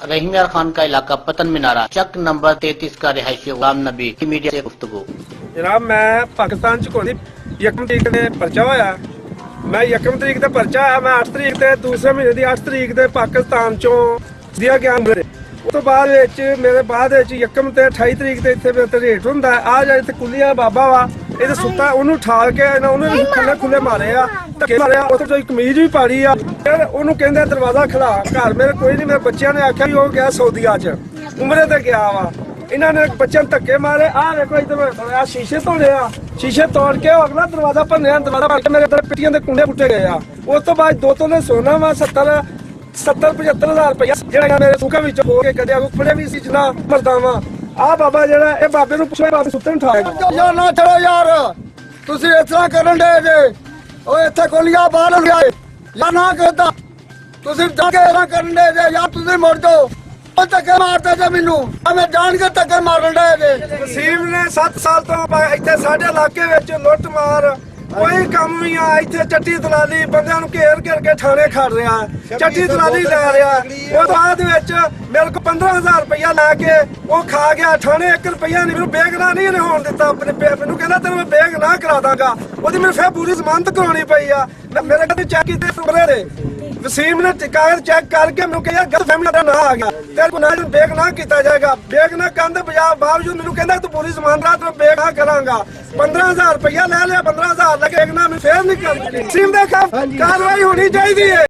रहीमिया खान का इलाका पतन मीनारा चक नंबर 33 का रिहायशी गुलाम नबी की मीडिया से गुफ्तगू। जनाब मैं पाकिस्तान च कोई 1 तरीक ने परचा होया, मैं 1 तरीक का परचा आया, मैं 8 तरीक के दूसरे महीने की 8 तरीक के पाकिस्तान चो दिया गया। उस तो बाद मेरे बाद 1 ते 28 तरीक से इतने रेट होंगे। आ जा इतने कुलिया बाबा वा ये सुता उन्होंने उठा के उन्होंने खुले खुले मारे आ, धक्के मारे आ, उस कमीज भी पाड़ी आ, फिर उन्होंने कहते दरवाजा खिला घर मेरे कोई नहीं। मेरे बच्चों ने आख्या वो गया सऊदीया च उमरे ते गया वा, इन्होंने बच्चों धक्के मारे। आ देखो इधर शीशे तोड़े आ, शीशे तोड़ के अगला दरवाजा भन्या, दरवाजा भर के मेरे पिटियां के कुंडे पुट्टे गए आ। उस तो बाद 2 तोले सोना वा 70-75 हज़ार रुपया जो मेरे सूखा हो के कदे फड़े भी सी जना मरदा वा। आ बाबा जरा ए बाबे नूं पुछो, बाबे सुत्ते उठाएगा यार ना चलो यार तुसी इस तरह करन दे जे ओ इत्थे कोलिया बाहर हो गया या ना कहता तुसी जाके इस तरह करन दे जे यार तुसी मुड़ जाओ। ओ धक्के मारते जे मैनू मैं जान के धक्के मारन दे जे। वसीम ने 7 साल तो इत्थे साडे इलाके विच लुੱਟ मार कोई काम नहीं आ। इत्थे चट्टी दलाली बंदियां नूं घेर घेर के थाने खड़ रहा है, चट्टी दलाली लै रहा है। उस बाद विच मेरे को 15,000 रुपया लैके वो खा गया थाने। 1 रुपया नहीं, मैनूं बेगुनाह नहीं होण दित्ता। अपने मैनूं कहंदा तेनूं मैं बेगुनाह करा दांगा। ओहदी मैनूं फिर पूरी जमानत कराउणी पई आ। मेरे कहते चैक कीते उमरे दे वसीम ने कागज चेक करके मैंने कहा गलत फैमिली का ना आ गया, तेरे को ना बेगुनाह किया जाएगा। बेगुनाह करने के बावजूद मैंने कहना तू पूरी जमानत रात में बेगुनाह करांगा। 15,000 रुपया ले लिया, 15,000 लगे बेगुनाह में फिर नहीं कर। वसीम देखा कार्रवाई होनी चाहिए।